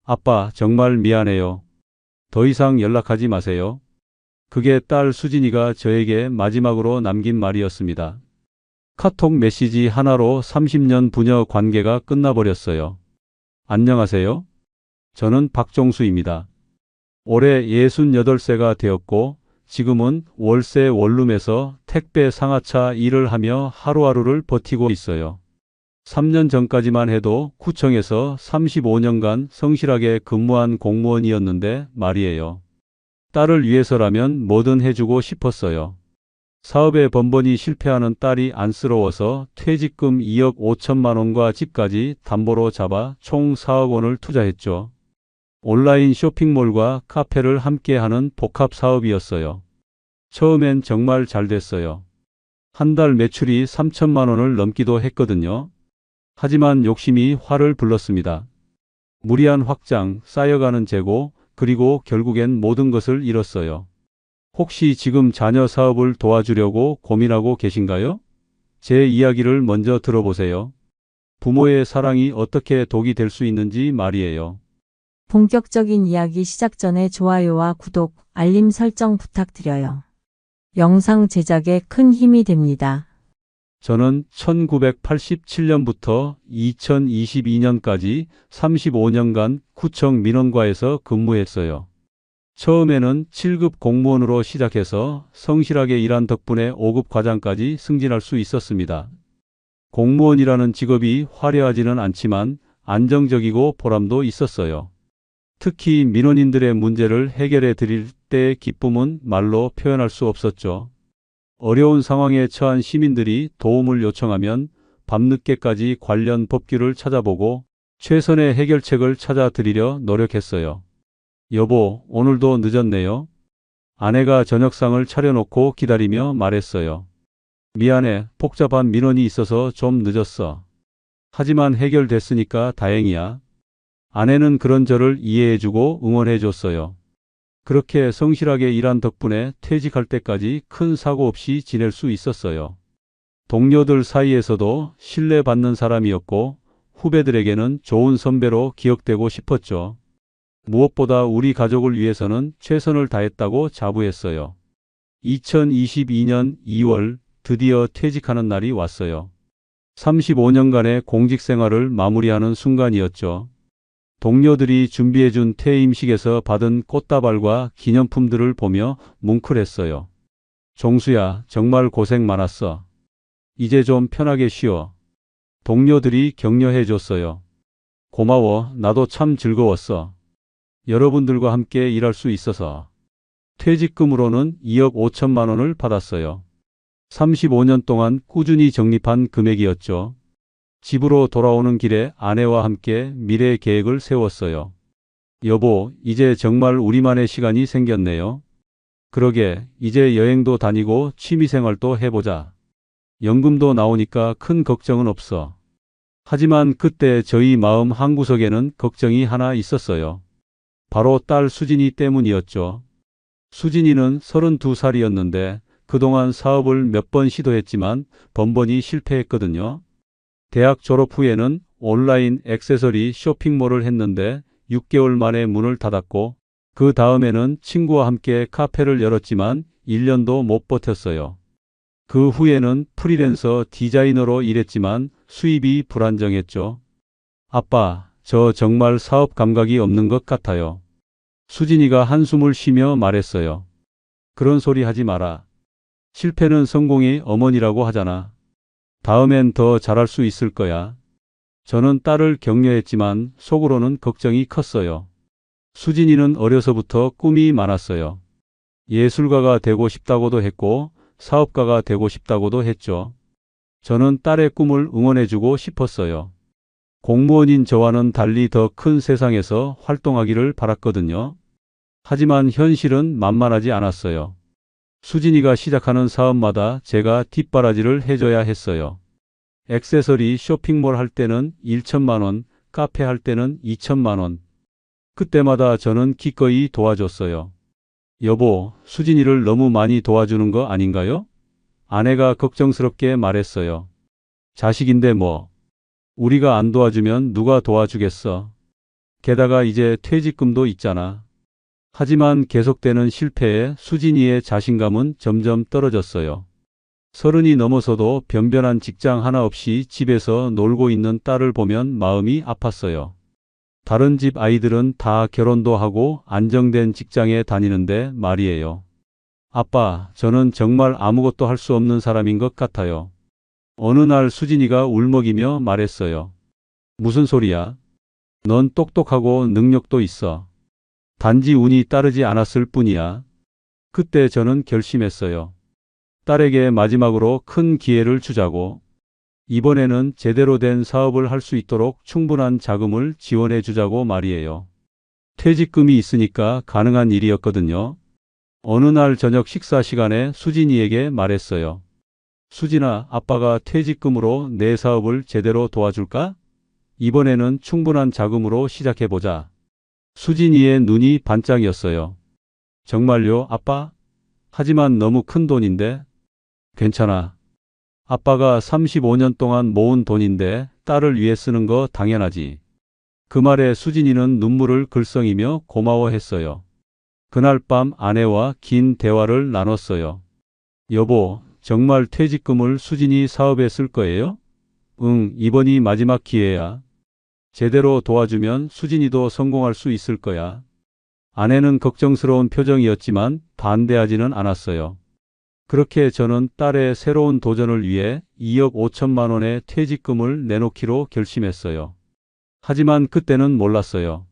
아빠, 정말 미안해요. 더 이상 연락하지 마세요. 그게 딸 수진이가 저에게 마지막으로 남긴 말이었습니다. 카톡 메시지 하나로 30년 부녀 관계가 끝나버렸어요. 안녕하세요. 저는 박종수입니다. 올해 68세가 되었고 지금은 월세 원룸에서 택배 상하차 일을 하며 하루하루를 버티고 있어요. 3년 전까지만 해도 구청에서 35년간 성실하게 근무한 공무원이었는데 말이에요. 딸을 위해서라면 뭐든 해주고 싶었어요. 사업에 번번이 실패하는 딸이 안쓰러워서 퇴직금 2억 5천만 원과 집까지 담보로 잡아 총 4억 원을 투자했죠. 온라인 쇼핑몰과 카페를 함께하는 복합 사업이었어요. 처음엔 정말 잘 됐어요. 한 달 매출이 3천만 원을 넘기도 했거든요. 하지만 욕심이 화를 불렀습니다. 무리한 확장, 쌓여가는 재고, 그리고 결국엔 모든 것을 잃었어요. 혹시 지금 자녀 사업을 도와주려고 고민하고 계신가요? 제 이야기를 먼저 들어보세요. 부모의 사랑이 어떻게 독이 될 수 있는지 말이에요. 본격적인 이야기 시작 전에 좋아요와 구독, 알림 설정 부탁드려요. 영상 제작에 큰 힘이 됩니다. 저는 1987년부터 2022년까지 35년간 구청 민원과에서 근무했어요. 처음에는 7급 공무원으로 시작해서 성실하게 일한 덕분에 5급 과장까지 승진할 수 있었습니다. 공무원이라는 직업이 화려하지는 않지만 안정적이고 보람도 있었어요. 특히 민원인들의 문제를 해결해 드릴 때의 기쁨은 말로 표현할 수 없었죠. 어려운 상황에 처한 시민들이 도움을 요청하면 밤늦게까지 관련 법규를 찾아보고 최선의 해결책을 찾아 드리려 노력했어요. 여보, 오늘도 늦었네요. 아내가 저녁상을 차려놓고 기다리며 말했어요. 미안해, 복잡한 민원이 있어서 좀 늦었어. 하지만 해결됐으니까 다행이야. 아내는 그런 저를 이해해주고 응원해줬어요. 그렇게 성실하게 일한 덕분에 퇴직할 때까지 큰 사고 없이 지낼 수 있었어요. 동료들 사이에서도 신뢰받는 사람이었고 후배들에게는 좋은 선배로 기억되고 싶었죠. 무엇보다 우리 가족을 위해서는 최선을 다했다고 자부했어요. 2022년 2월 드디어 퇴직하는 날이 왔어요. 35년간의 공직 생활을 마무리하는 순간이었죠. 동료들이 준비해준 퇴임식에서 받은 꽃다발과 기념품들을 보며 뭉클했어요. 종수야, 정말 고생 많았어. 이제 좀 편하게 쉬어. 동료들이 격려해줬어요. 고마워, 나도 참 즐거웠어. 여러분들과 함께 일할 수 있어서. 퇴직금으로는 2억 5천만 원을 받았어요. 35년 동안 꾸준히 적립한 금액이었죠. 집으로 돌아오는 길에 아내와 함께 미래 계획을 세웠어요. 여보, 이제 정말 우리만의 시간이 생겼네요. 그러게, 이제 여행도 다니고 취미생활도 해보자. 연금도 나오니까 큰 걱정은 없어. 하지만 그때 저희 마음 한구석에는 걱정이 하나 있었어요. 바로 딸 수진이 때문이었죠. 수진이는 32살이었는데 그동안 사업을 몇 번 시도했지만 번번이 실패했거든요. 대학 졸업 후에는 온라인 액세서리 쇼핑몰을 했는데 6개월 만에 문을 닫았고 그 다음에는 친구와 함께 카페를 열었지만 1년도 못 버텼어요. 그 후에는 프리랜서 디자이너로 일했지만 수입이 불안정했죠. 아빠, 저 정말 사업 감각이 없는 것 같아요. 수진이가 한숨을 쉬며 말했어요. 그런 소리 하지 마라. 실패는 성공의 어머니라고 하잖아. 다음엔 더 잘할 수 있을 거야. 저는 딸을 격려했지만 속으로는 걱정이 컸어요. 수진이는 어려서부터 꿈이 많았어요. 예술가가 되고 싶다고도 했고 사업가가 되고 싶다고도 했죠. 저는 딸의 꿈을 응원해주고 싶었어요. 공무원인 저와는 달리 더 큰 세상에서 활동하기를 바랐거든요. 하지만 현실은 만만하지 않았어요. 수진이가 시작하는 사업마다 제가 뒷바라지를 해줘야 했어요. 액세서리 쇼핑몰 할 때는 1천만 원, 카페 할 때는 2천만 원. 그때마다 저는 기꺼이 도와줬어요. 여보, 수진이를 너무 많이 도와주는 거 아닌가요? 아내가 걱정스럽게 말했어요. 자식인데 뭐. 우리가 안 도와주면 누가 도와주겠어. 게다가 이제 퇴직금도 있잖아. 하지만 계속되는 실패에 수진이의 자신감은 점점 떨어졌어요. 30이 넘어서도 변변한 직장 하나 없이 집에서 놀고 있는 딸을 보면 마음이 아팠어요. 다른 집 아이들은 다 결혼도 하고 안정된 직장에 다니는데 말이에요. 아빠, 저는 정말 아무것도 할 수 없는 사람인 것 같아요. 어느 날 수진이가 울먹이며 말했어요. 무슨 소리야? 넌 똑똑하고 능력도 있어. 단지 운이 따르지 않았을 뿐이야. 그때 저는 결심했어요. 딸에게 마지막으로 큰 기회를 주자고. 이번에는 제대로 된 사업을 할 수 있도록 충분한 자금을 지원해 주자고 말이에요. 퇴직금이 있으니까 가능한 일이었거든요. 어느 날 저녁 식사 시간에 수진이에게 말했어요. 수진아, 아빠가 퇴직금으로 내 사업을 제대로 도와줄까? 이번에는 충분한 자금으로 시작해보자. 수진이의 눈이 반짝이었어요. 정말요, 아빠? 하지만 너무 큰 돈인데. 괜찮아. 아빠가 35년 동안 모은 돈인데 딸을 위해 쓰는 거 당연하지. 그 말에 수진이는 눈물을 글썽이며 고마워했어요. 그날 밤 아내와 긴 대화를 나눴어요. 여보, 정말 퇴직금을 수진이 사업에 쓸 거예요? 응, 이번이 마지막 기회야. 제대로 도와주면 수진이도 성공할 수 있을 거야. 아내는 걱정스러운 표정이었지만 반대하지는 않았어요. 그렇게 저는 딸의 새로운 도전을 위해 2억 5천만 원의 퇴직금을 내놓기로 결심했어요. 하지만 그때는 몰랐어요.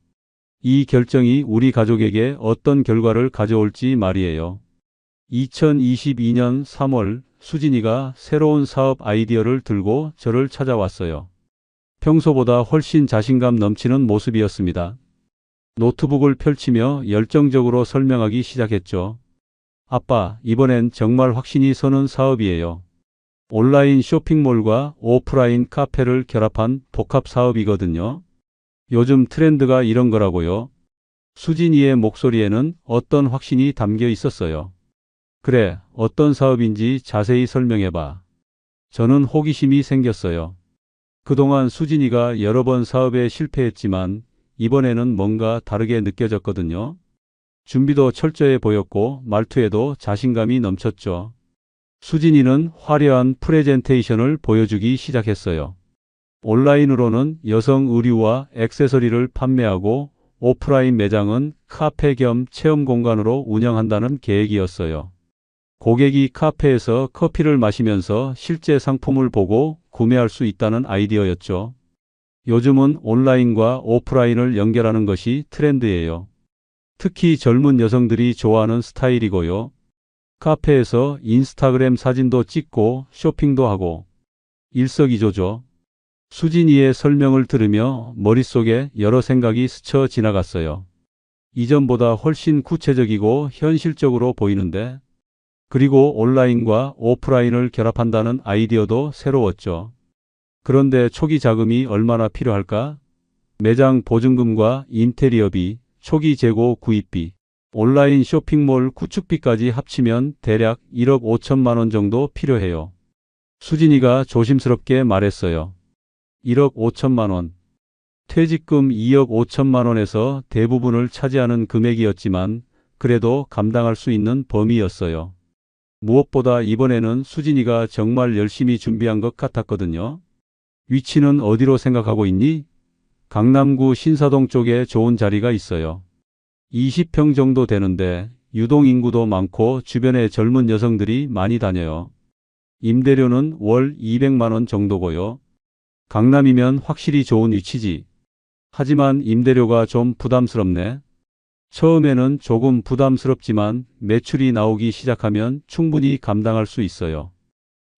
이 결정이 우리 가족에게 어떤 결과를 가져올지 말이에요. 2022년 3월 수진이가 새로운 사업 아이디어를 들고 저를 찾아왔어요. 평소보다 훨씬 자신감 넘치는 모습이었습니다. 노트북을 펼치며 열정적으로 설명하기 시작했죠. 아빠, 이번엔 정말 확신이 서는 사업이에요. 온라인 쇼핑몰과 오프라인 카페를 결합한 복합 사업이거든요. 요즘 트렌드가 이런 거라고요. 수진이의 목소리에는 어떤 확신이 담겨 있었어요. 그래, 어떤 사업인지 자세히 설명해봐. 저는 호기심이 생겼어요. 그동안 수진이가 여러 번 사업에 실패했지만 이번에는 뭔가 다르게 느껴졌거든요. 준비도 철저해 보였고 말투에도 자신감이 넘쳤죠. 수진이는 화려한 프레젠테이션을 보여주기 시작했어요. 온라인으로는 여성 의류와 액세서리를 판매하고 오프라인 매장은 카페 겸 체험 공간으로 운영한다는 계획이었어요. 고객이 카페에서 커피를 마시면서 실제 상품을 보고 구매할 수 있다는 아이디어였죠. 요즘은 온라인과 오프라인을 연결하는 것이 트렌드예요. 특히 젊은 여성들이 좋아하는 스타일이고요. 카페에서 인스타그램 사진도 찍고 쇼핑도 하고 일석이조죠. 수진이의 설명을 들으며 머릿속에 여러 생각이 스쳐 지나갔어요. 이전보다 훨씬 구체적이고 현실적으로 보이는데, 그리고 온라인과 오프라인을 결합한다는 아이디어도 새로웠죠. 그런데 초기 자금이 얼마나 필요할까? 매장 보증금과 인테리어비, 초기 재고 구입비, 온라인 쇼핑몰 구축비까지 합치면 대략 1억 5천만 원 정도 필요해요. 수진이가 조심스럽게 말했어요. 1억 5천만 원. 퇴직금 2억 5천만 원에서 대부분을 차지하는 금액이었지만 그래도 감당할 수 있는 범위였어요. 무엇보다 이번에는 수진이가 정말 열심히 준비한 것 같았거든요. 위치는 어디로 생각하고 있니? 강남구 신사동 쪽에 좋은 자리가 있어요. 20평 정도 되는데 유동인구도 많고 주변에 젊은 여성들이 많이 다녀요. 임대료는 월 200만 원 정도고요. 강남이면 확실히 좋은 위치지. 하지만 임대료가 좀 부담스럽네. 처음에는 조금 부담스럽지만 매출이 나오기 시작하면 충분히 감당할 수 있어요.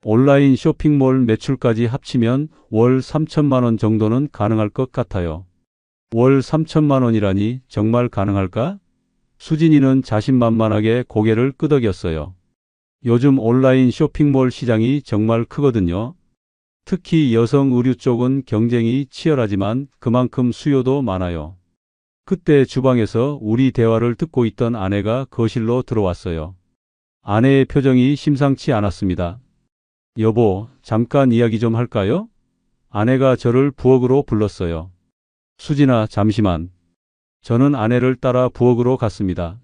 온라인 쇼핑몰 매출까지 합치면 월 3천만 원 정도는 가능할 것 같아요. 월 3천만 원이라니 정말 가능할까? 수진이는 자신만만하게 고개를 끄덕였어요. 요즘 온라인 쇼핑몰 시장이 정말 크거든요. 특히 여성 의류 쪽은 경쟁이 치열하지만 그만큼 수요도 많아요. 그때 주방에서 우리 대화를 듣고 있던 아내가 거실로 들어왔어요. 아내의 표정이 심상치 않았습니다. 여보, 잠깐 이야기 좀 할까요? 아내가 저를 부엌으로 불렀어요. 수진아, 잠시만. 저는 아내를 따라 부엌으로 갔습니다.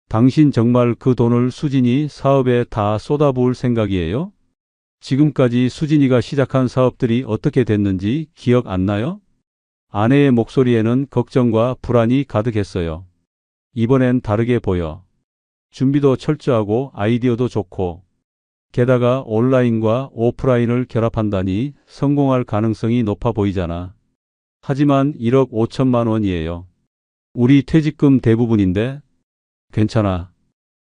당신 정말 그 돈을 수진이 사업에 다 쏟아부을 생각이에요? 지금까지 수진이가 시작한 사업들이 어떻게 됐는지 기억 안 나요? 아내의 목소리에는 걱정과 불안이 가득했어요. 이번엔 다르게 보여. 준비도 철저하고 아이디어도 좋고, 게다가 온라인과 오프라인을 결합한다니 성공할 가능성이 높아 보이잖아. 하지만 1억 5천만 원이에요. 우리 퇴직금 대부분인데. 괜찮아.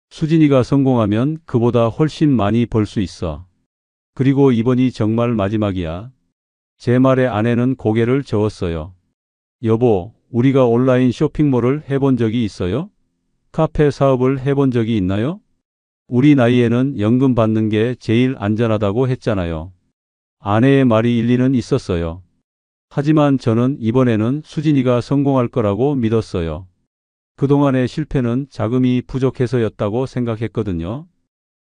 수진이가 성공하면 그보다 훨씬 많이 벌 수 있어. 그리고 이번이 정말 마지막이야. 제 말에 아내는 고개를 저었어요. 여보, 우리가 온라인 쇼핑몰을 해본 적이 있어요? 카페 사업을 해본 적이 있나요? 우리 나이에는 연금 받는 게 제일 안전하다고 했잖아요. 아내의 말이 일리는 있었어요. 하지만 저는 이번에는 수진이가 성공할 거라고 믿었어요. 그동안의 실패는 자금이 부족해서였다고 생각했거든요.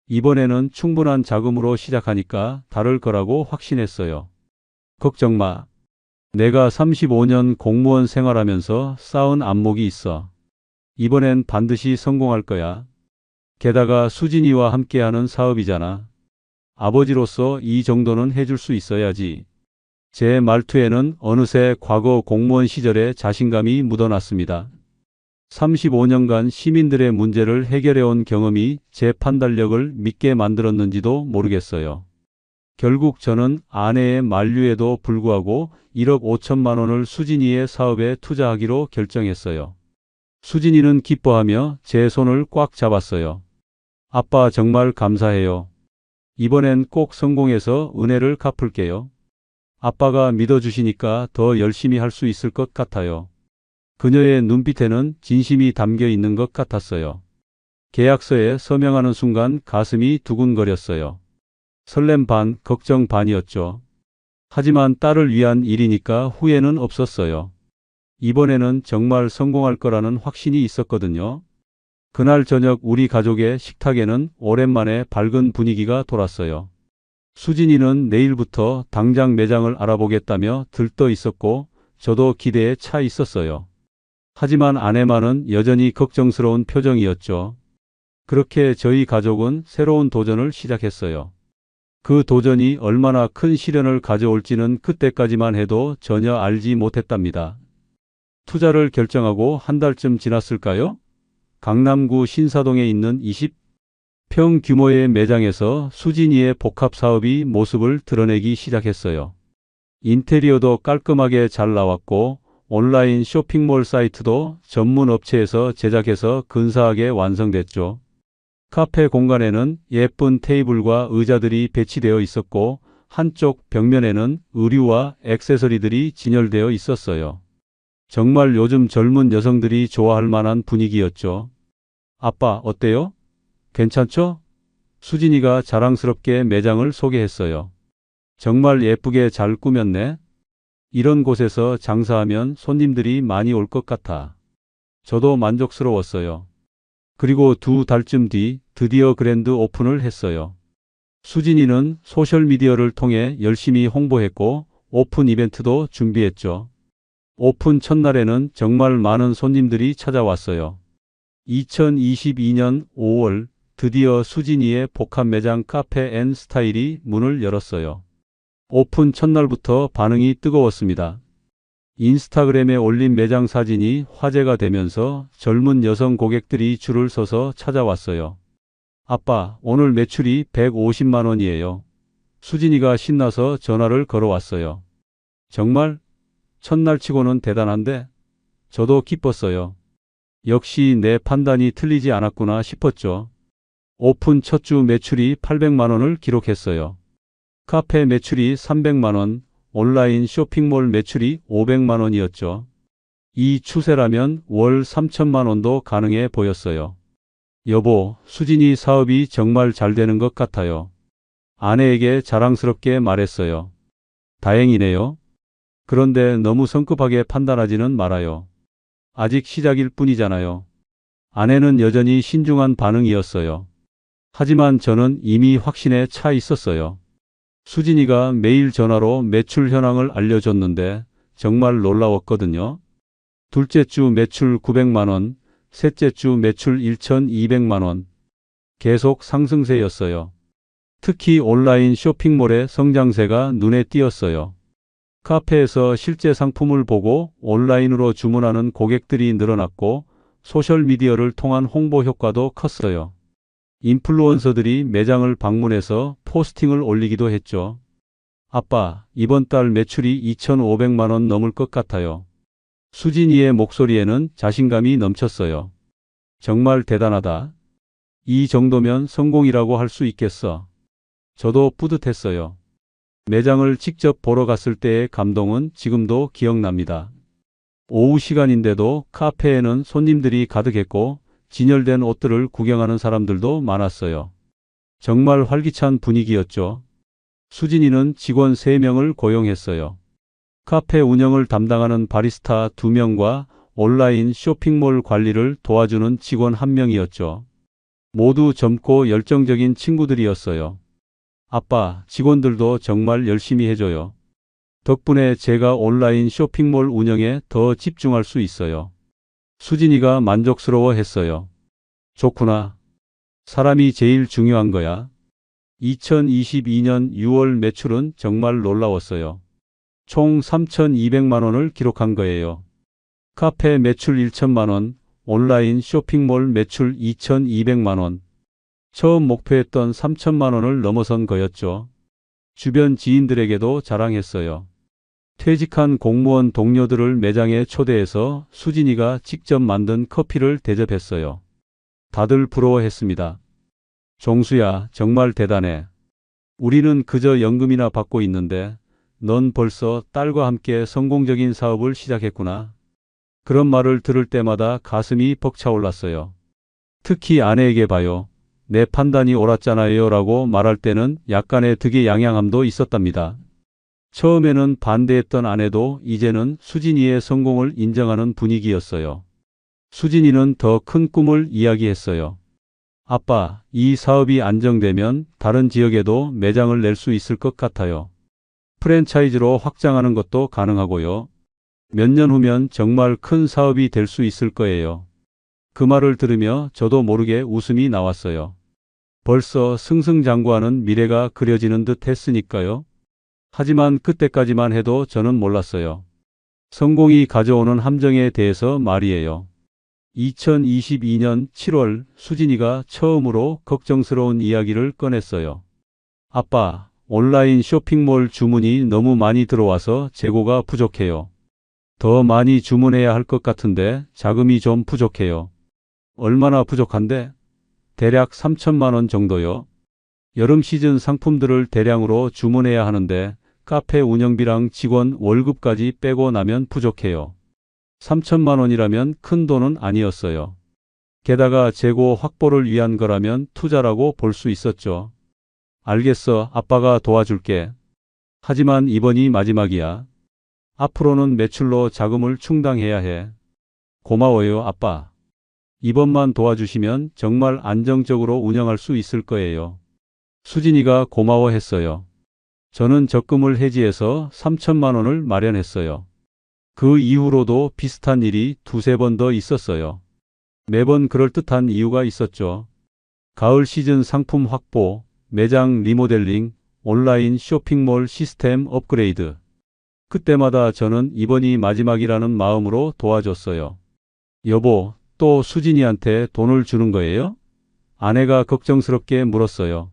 이번에는 충분한 자금으로 시작하니까 다를 거라고 확신했어요. 걱정 마. 내가 35년 공무원 생활하면서 쌓은 안목이 있어. 이번엔 반드시 성공할 거야. 게다가 수진이와 함께하는 사업이잖아. 아버지로서 이 정도는 해줄 수 있어야지. 제 말투에는 어느새 과거 공무원 시절의 자신감이 묻어났습니다. 35년간 시민들의 문제를 해결해온 경험이 제 판단력을 믿게 만들었는지도 모르겠어요. 결국 저는 아내의 만류에도 불구하고 1억 5천만 원을 수진이의 사업에 투자하기로 결정했어요. 수진이는 기뻐하며 제 손을 꽉 잡았어요. 아빠 정말 감사해요. 이번엔 꼭 성공해서 은혜를 갚을게요. 아빠가 믿어주시니까 더 열심히 할 수 있을 것 같아요. 그녀의 눈빛에는 진심이 담겨 있는 것 같았어요. 계약서에 서명하는 순간 가슴이 두근거렸어요. 설렘 반, 걱정 반이었죠. 하지만 딸을 위한 일이니까 후회는 없었어요. 이번에는 정말 성공할 거라는 확신이 있었거든요. 그날 저녁 우리 가족의 식탁에는 오랜만에 밝은 분위기가 돌았어요. 수진이는 내일부터 당장 매장을 알아보겠다며 들떠 있었고 저도 기대에 차 있었어요. 하지만 아내만은 여전히 걱정스러운 표정이었죠. 그렇게 저희 가족은 새로운 도전을 시작했어요. 그 도전이 얼마나 큰 시련을 가져올지는 그때까지만 해도 전혀 알지 못했답니다. 투자를 결정하고 한 달쯤 지났을까요? 강남구 신사동에 있는 20평 규모의 매장에서 수진이의 복합 사업이 모습을 드러내기 시작했어요. 인테리어도 깔끔하게 잘 나왔고 온라인 쇼핑몰 사이트도 전문 업체에서 제작해서 근사하게 완성됐죠. 카페 공간에는 예쁜 테이블과 의자들이 배치되어 있었고 한쪽 벽면에는 의류와 액세서리들이 진열되어 있었어요. 정말 요즘 젊은 여성들이 좋아할 만한 분위기였죠. 아빠, 어때요? 괜찮죠? 수진이가 자랑스럽게 매장을 소개했어요. 정말 예쁘게 잘 꾸몄네. 이런 곳에서 장사하면 손님들이 많이 올 것 같아. 저도 만족스러웠어요. 그리고 2달쯤 뒤 드디어 그랜드 오픈을 했어요. 수진이는 소셜미디어를 통해 열심히 홍보했고 오픈 이벤트도 준비했죠. 오픈 첫날에는 정말 많은 손님들이 찾아왔어요. 2022년 5월 드디어 수진이의 복합 매장 카페 앤 스타일이 문을 열었어요. 오픈 첫날부터 반응이 뜨거웠습니다. 인스타그램에 올린 매장 사진이 화제가 되면서 젊은 여성 고객들이 줄을 서서 찾아왔어요. 아빠, 오늘 매출이 150만 원이에요. 수진이가 신나서 전화를 걸어왔어요. 정말? 첫날 치고는 대단한데? 저도 기뻤어요. 역시 내 판단이 틀리지 않았구나 싶었죠. 오픈 첫 주 매출이 800만 원을 기록했어요. 카페 매출이 300만 원, 온라인 쇼핑몰 매출이 500만 원이었죠. 이 추세라면 월 3천만 원도 가능해 보였어요. 여보, 수진이 사업이 정말 잘 되는 것 같아요. 아내에게 자랑스럽게 말했어요. 다행이네요. 그런데 너무 성급하게 판단하지는 말아요. 아직 시작일 뿐이잖아요. 아내는 여전히 신중한 반응이었어요. 하지만 저는 이미 확신에 차 있었어요. 수진이가 매일 전화로 매출 현황을 알려줬는데 정말 놀라웠거든요. 둘째 주 매출 900만 원, 셋째 주 매출 1,200만 원. 계속 상승세였어요. 특히 온라인 쇼핑몰의 성장세가 눈에 띄었어요. 카페에서 실제 상품을 보고 온라인으로 주문하는 고객들이 늘어났고 소셜미디어를 통한 홍보 효과도 컸어요. 인플루언서들이 매장을 방문해서 포스팅을 올리기도 했죠. 아빠, 이번 달 매출이 2,500만 원 넘을 것 같아요. 수진이의 목소리에는 자신감이 넘쳤어요. 정말 대단하다. 이 정도면 성공이라고 할 수 있겠어. 저도 뿌듯했어요. 매장을 직접 보러 갔을 때의 감동은 지금도 기억납니다. 오후 시간인데도 카페에는 손님들이 가득했고 진열된 옷들을 구경하는 사람들도 많았어요. 정말 활기찬 분위기였죠. 수진이는 직원 3명을 고용했어요. 카페 운영을 담당하는 바리스타 2명과 온라인 쇼핑몰 관리를 도와주는 직원 1명이었죠. 모두 젊고 열정적인 친구들이었어요. 아빠, 직원들도 정말 열심히 해줘요. 덕분에 제가 온라인 쇼핑몰 운영에 더 집중할 수 있어요. 수진이가 만족스러워 했어요. 좋구나. 사람이 제일 중요한 거야. 2022년 6월 매출은 정말 놀라웠어요. 총 3,200만 원을 기록한 거예요. 카페 매출 1천만 원, 온라인 쇼핑몰 매출 2,200만 원. 처음 목표했던 3천만 원을 넘어선 거였죠. 주변 지인들에게도 자랑했어요. 퇴직한 공무원 동료들을 매장에 초대해서 수진이가 직접 만든 커피를 대접했어요. 다들 부러워했습니다. 종수야, 정말 대단해. 우리는 그저 연금이나 받고 있는데 넌 벌써 딸과 함께 성공적인 사업을 시작했구나. 그런 말을 들을 때마다 가슴이 벅차올랐어요. 특히 아내에게 봐요. 내 판단이 옳았잖아요 라고 말할 때는 약간의 득의 양양함도 있었답니다. 처음에는 반대했던 아내도 이제는 수진이의 성공을 인정하는 분위기였어요. 수진이는 더 큰 꿈을 이야기했어요. 아빠, 이 사업이 안정되면 다른 지역에도 매장을 낼 수 있을 것 같아요. 프랜차이즈로 확장하는 것도 가능하고요. 몇 년 후면 정말 큰 사업이 될 수 있을 거예요. 그 말을 들으며 저도 모르게 웃음이 나왔어요. 벌써 승승장구하는 미래가 그려지는 듯 했으니까요. 하지만 그때까지만 해도 저는 몰랐어요. 성공이 가져오는 함정에 대해서 말이에요. 2022년 7월 수진이가 처음으로 걱정스러운 이야기를 꺼냈어요. 아빠, 온라인 쇼핑몰 주문이 너무 많이 들어와서 재고가 부족해요. 더 많이 주문해야 할 것 같은데 자금이 좀 부족해요. 얼마나 부족한데? 대략 3천만 원 정도요. 여름 시즌 상품들을 대량으로 주문해야 하는데 카페 운영비랑 직원 월급까지 빼고 나면 부족해요. 3천만 원이라면 큰 돈은 아니었어요. 게다가 재고 확보를 위한 거라면 투자라고 볼 수 있었죠. 알겠어, 아빠가 도와줄게. 하지만 이번이 마지막이야. 앞으로는 매출로 자금을 충당해야 해. 고마워요, 아빠. 이번만 도와주시면 정말 안정적으로 운영할 수 있을 거예요. 수진이가 고마워했어요. 저는 적금을 해지해서 3천만 원을 마련했어요. 그 이후로도 비슷한 일이 2~3번 더 있었어요. 매번 그럴듯한 이유가 있었죠. 가을 시즌 상품 확보, 매장 리모델링, 온라인 쇼핑몰 시스템 업그레이드. 그때마다 저는 이번이 마지막이라는 마음으로 도와줬어요. 여보, 또 수진이한테 돈을 주는 거예요? 아내가 걱정스럽게 물었어요.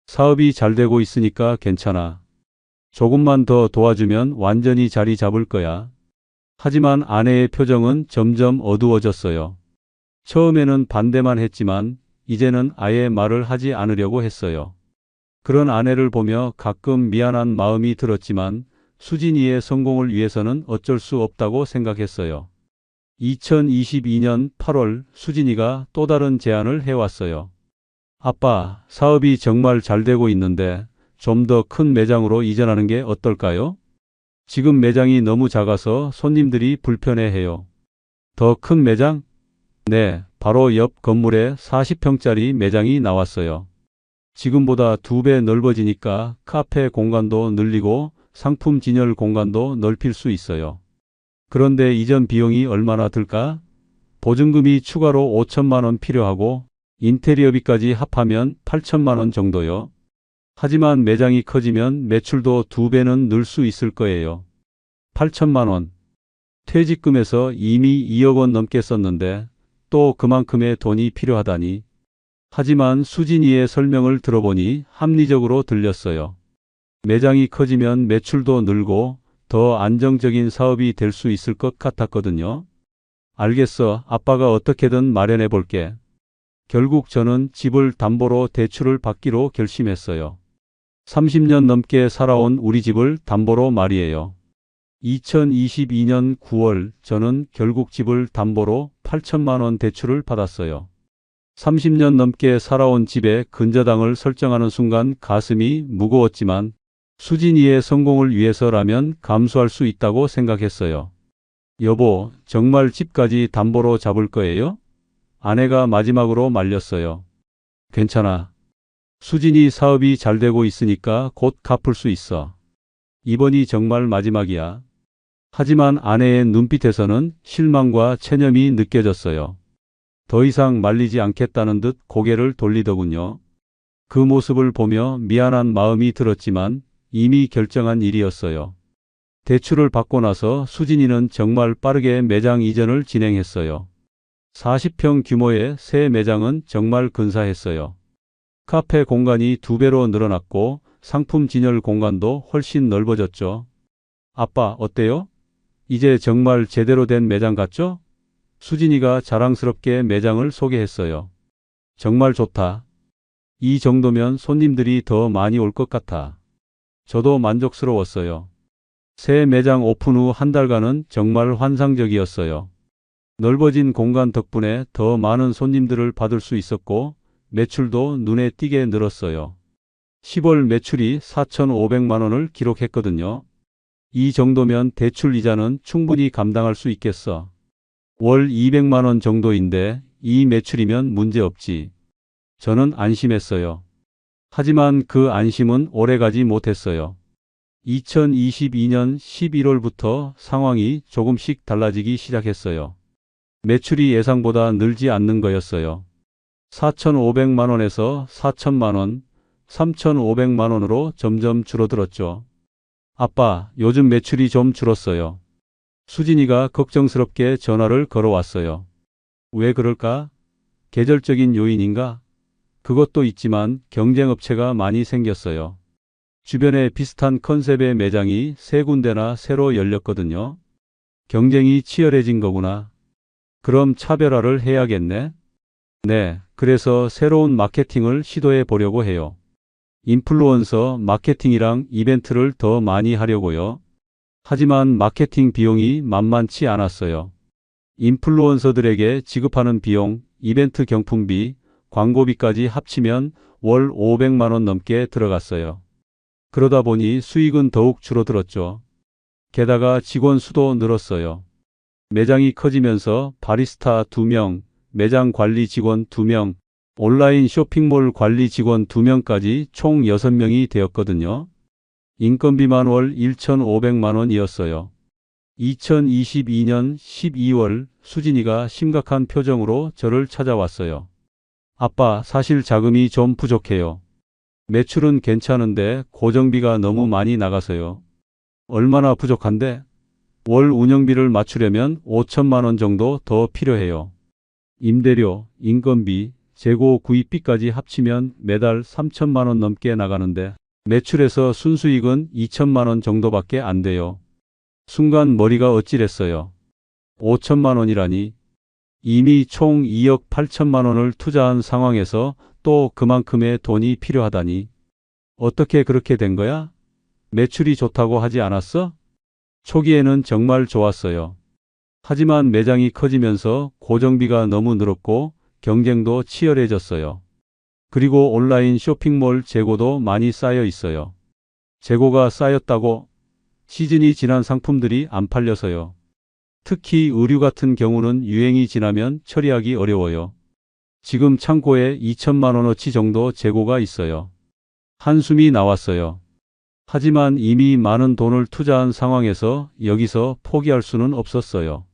사업이 잘 되고 있으니까 괜찮아. 조금만 더 도와주면 완전히 자리 잡을 거야. 하지만 아내의 표정은 점점 어두워졌어요. 처음에는 반대만 했지만 이제는 아예 말을 하지 않으려고 했어요. 그런 아내를 보며 가끔 미안한 마음이 들었지만 수진이의 성공을 위해서는 어쩔 수 없다고 생각했어요. 2022년 8월 수진이가 또 다른 제안을 해왔어요. 아빠, 사업이 정말 잘 되고 있는데 좀 더 큰 매장으로 이전하는 게 어떨까요? 지금 매장이 너무 작아서 손님들이 불편해해요. 더 큰 매장? 네, 바로 옆 건물에 40평짜리 매장이 나왔어요. 지금보다 2배 넓어지니까 카페 공간도 늘리고 상품 진열 공간도 넓힐 수 있어요. 그런데 이전 비용이 얼마나 들까? 보증금이 추가로 5천만 원 필요하고 인테리어비까지 합하면 8천만 원 정도요. 하지만 매장이 커지면 매출도 2배는 늘 수 있을 거예요. 8천만 원. 퇴직금에서 이미 2억 원 넘게 썼는데 또 그만큼의 돈이 필요하다니. 하지만 수진이의 설명을 들어보니 합리적으로 들렸어요. 매장이 커지면 매출도 늘고 더 안정적인 사업이 될 수 있을 것 같았거든요. 알겠어. 아빠가 어떻게든 마련해 볼게. 결국 저는 집을 담보로 대출을 받기로 결심했어요. 30년 넘게 살아온 우리 집을 담보로 말이에요. 2022년 9월 저는 결국 집을 담보로 8천만 원 대출을 받았어요. 30년 넘게 살아온 집에 근저당을 설정하는 순간 가슴이 무거웠지만 수진이의 성공을 위해서라면 감수할 수 있다고 생각했어요. 여보, 정말 집까지 담보로 잡을 거예요? 아내가 마지막으로 말렸어요. 괜찮아. 수진이 사업이 잘 되고 있으니까 곧 갚을 수 있어. 이번이 정말 마지막이야. 하지만 아내의 눈빛에서는 실망과 체념이 느껴졌어요. 더 이상 말리지 않겠다는 듯 고개를 돌리더군요. 그 모습을 보며 미안한 마음이 들었지만 이미 결정한 일이었어요. 대출을 받고 나서 수진이는 정말 빠르게 매장 이전을 진행했어요. 40평 규모의 새 매장은 정말 근사했어요. 카페 공간이 2배로 늘어났고 상품 진열 공간도 훨씬 넓어졌죠. 아빠, 어때요? 이제 정말 제대로 된 매장 같죠? 수진이가 자랑스럽게 매장을 소개했어요. 정말 좋다. 이 정도면 손님들이 더 많이 올 것 같아. 저도 만족스러웠어요. 새 매장 오픈 후 한 달간은 정말 환상적이었어요. 넓어진 공간 덕분에 더 많은 손님들을 받을 수 있었고 매출도 눈에 띄게 늘었어요. 10월 매출이 4,500만 원을 기록했거든요. 이 정도면 대출 이자는 충분히 감당할 수 있겠어. 월 200만 원 정도인데 이 매출이면 문제없지. 저는 안심했어요. 하지만 그 안심은 오래가지 못했어요. 2022년 11월부터 상황이 조금씩 달라지기 시작했어요. 매출이 예상보다 늘지 않는 거였어요. 4,500만 원에서 4천만 원, 3,500만 원으로 점점 줄어들었죠. 아빠, 요즘 매출이 좀 줄었어요. 수진이가 걱정스럽게 전화를 걸어왔어요. 왜 그럴까? 계절적인 요인인가? 그것도 있지만 경쟁업체가 많이 생겼어요. 주변에 비슷한 컨셉의 매장이 3군데나 새로 열렸거든요. 경쟁이 치열해진 거구나. 그럼 차별화를 해야겠네? 네, 그래서 새로운 마케팅을 시도해 보려고 해요. 인플루언서 마케팅이랑 이벤트를 더 많이 하려고요. 하지만 마케팅 비용이 만만치 않았어요. 인플루언서들에게 지급하는 비용, 이벤트 경품비, 광고비까지 합치면 월 500만 원 넘게 들어갔어요. 그러다 보니 수익은 더욱 줄어들었죠. 게다가 직원 수도 늘었어요. 매장이 커지면서 바리스타 2명, 매장 관리 직원 2명, 온라인 쇼핑몰 관리 직원 2명까지 총 6명이 되었거든요. 인건비만 월 1,500만 원이었어요. 2022년 12월 수진이가 심각한 표정으로 저를 찾아왔어요. 아빠, 사실 자금이 좀 부족해요. 매출은 괜찮은데 고정비가 너무 많이 나가서요. 얼마나 부족한데? 월 운영비를 맞추려면 5천만 원 정도 더 필요해요. 임대료, 인건비, 재고 구입비까지 합치면 매달 3천만 원 넘게 나가는데 매출에서 순수익은 2천만 원 정도밖에 안 돼요. 순간 머리가 어찔했어요. 5천만 원이라니. 이미 총 2억 8천만 원을 투자한 상황에서 또 그만큼의 돈이 필요하다니. 어떻게 그렇게 된 거야? 매출이 좋다고 하지 않았어? 초기에는 정말 좋았어요. 하지만 매장이 커지면서 고정비가 너무 늘었고 경쟁도 치열해졌어요. 그리고 온라인 쇼핑몰 재고도 많이 쌓여 있어요. 재고가 쌓였다고 시즌이 지난 상품들이 안 팔려서요. 특히 의류 같은 경우는 유행이 지나면 처리하기 어려워요. 지금 창고에 2천만 원어치 정도 재고가 있어요. 한숨이 나왔어요. 하지만 이미 많은 돈을 투자한 상황에서 여기서 포기할 수는 없었어요.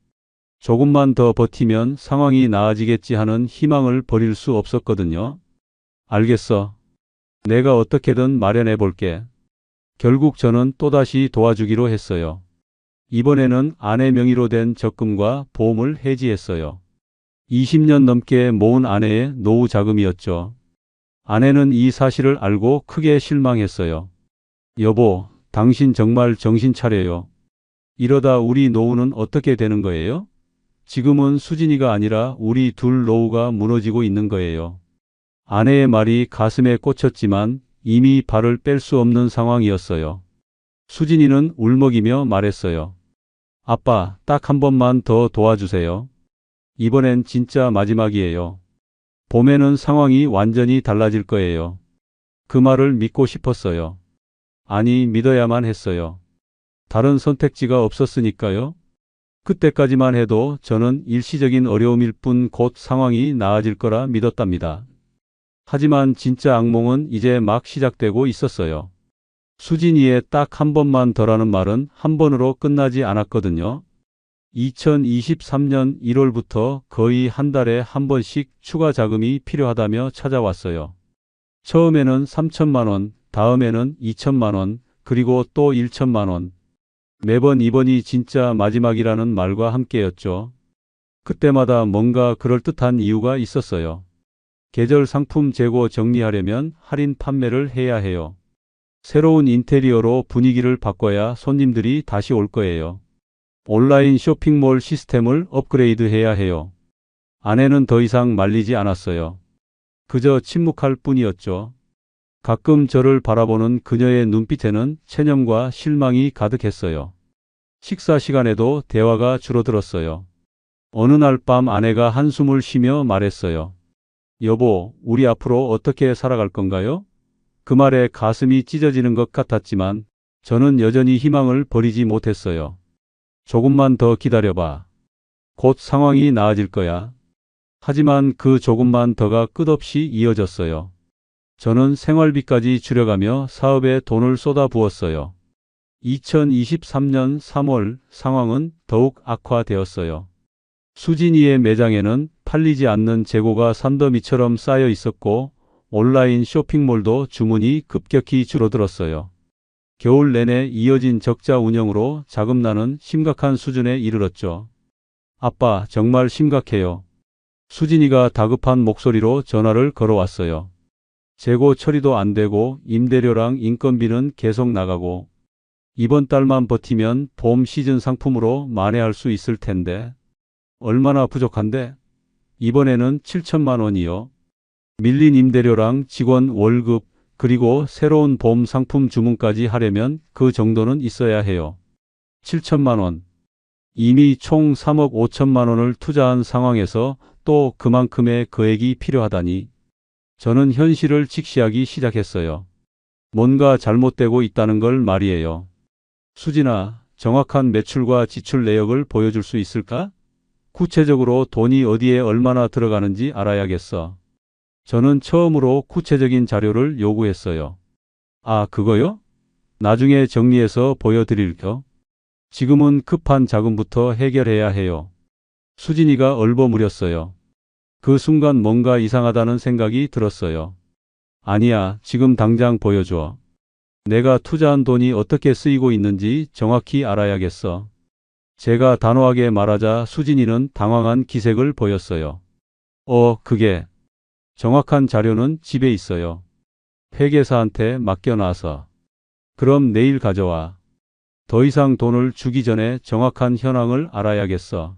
조금만 더 버티면 상황이 나아지겠지 하는 희망을 버릴 수 없었거든요. 알겠어. 내가 어떻게든 마련해 볼게. 결국 저는 또다시 도와주기로 했어요. 이번에는 아내 명의로 된 적금과 보험을 해지했어요. 20년 넘게 모은 아내의 노후 자금이었죠. 아내는 이 사실을 알고 크게 실망했어요. 여보, 당신 정말 정신 차려요. 이러다 우리 노후는 어떻게 되는 거예요? 지금은 수진이가 아니라 우리 둘 노후가 무너지고 있는 거예요. 아내의 말이 가슴에 꽂혔지만 이미 발을 뺄 수 없는 상황이었어요. 수진이는 울먹이며 말했어요. 아빠, 딱 한 번만 더 도와주세요. 이번엔 진짜 마지막이에요. 봄에는 상황이 완전히 달라질 거예요. 그 말을 믿고 싶었어요. 아니, 믿어야만 했어요. 다른 선택지가 없었으니까요. 그때까지만 해도 저는 일시적인 어려움일 뿐 곧 상황이 나아질 거라 믿었답니다. 하지만 진짜 악몽은 이제 막 시작되고 있었어요. 수진이의 딱 한 번만 더라는 말은 한 번으로 끝나지 않았거든요. 2023년 1월부터 거의 한 달에 한 번씩 추가 자금이 필요하다며 찾아왔어요. 처음에는 3천만 원, 다음에는 2천만 원, 그리고 또 1천만 원. 매번 이번이 진짜 마지막이라는 말과 함께였죠. 그때마다 뭔가 그럴듯한 이유가 있었어요. 계절 상품 재고 정리하려면 할인 판매를 해야 해요. 새로운 인테리어로 분위기를 바꿔야 손님들이 다시 올 거예요. 온라인 쇼핑몰 시스템을 업그레이드 해야 해요. 아내는 더 이상 말리지 않았어요. 그저 침묵할 뿐이었죠. 가끔 저를 바라보는 그녀의 눈빛에는 체념과 실망이 가득했어요. 식사 시간에도 대화가 줄어들었어요. 어느 날 밤 아내가 한숨을 쉬며 말했어요. 여보, 우리 앞으로 어떻게 살아갈 건가요? 그 말에 가슴이 찢어지는 것 같았지만 저는 여전히 희망을 버리지 못했어요. 조금만 더 기다려봐. 곧 상황이 나아질 거야. 하지만 그 조금만 더가 끝없이 이어졌어요. 저는 생활비까지 줄여가며 사업에 돈을 쏟아부었어요. 2023년 3월 상황은 더욱 악화되었어요. 수진이의 매장에는 팔리지 않는 재고가 산더미처럼 쌓여 있었고 온라인 쇼핑몰도 주문이 급격히 줄어들었어요. 겨울 내내 이어진 적자 운영으로 자금난은 심각한 수준에 이르렀죠. 아빠, 정말 심각해요. 수진이가 다급한 목소리로 전화를 걸어왔어요. 재고 처리도 안 되고 임대료랑 인건비는 계속 나가고 이번 달만 버티면 봄 시즌 상품으로 만회할 수 있을 텐데 얼마나 부족한데? 이번에는 7천만 원이요. 밀린 임대료랑 직원 월급 그리고 새로운 봄 상품 주문까지 하려면 그 정도는 있어야 해요. 7천만 원. 이미 총 3억 5천만 원을 투자한 상황에서 또 그만큼의 거액이 필요하다니. 저는 현실을 직시하기 시작했어요. 뭔가 잘못되고 있다는 걸 말이에요. 수진아, 정확한 매출과 지출 내역을 보여줄 수 있을까? 구체적으로 돈이 어디에 얼마나 들어가는지 알아야겠어. 저는 처음으로 구체적인 자료를 요구했어요. 아, 그거요? 나중에 정리해서 보여드릴게요. 지금은 급한 자금부터 해결해야 해요. 수진이가 얼버무렸어요. 그 순간 뭔가 이상하다는 생각이 들었어요. 아니야, 지금 당장 보여줘. 내가 투자한 돈이 어떻게 쓰이고 있는지 정확히 알아야겠어. 제가 단호하게 말하자 수진이는 당황한 기색을 보였어요. 그게. 정확한 자료는 집에 있어요. 회계사한테 맡겨놔서. 그럼 내일 가져와. 더 이상 돈을 주기 전에 정확한 현황을 알아야겠어.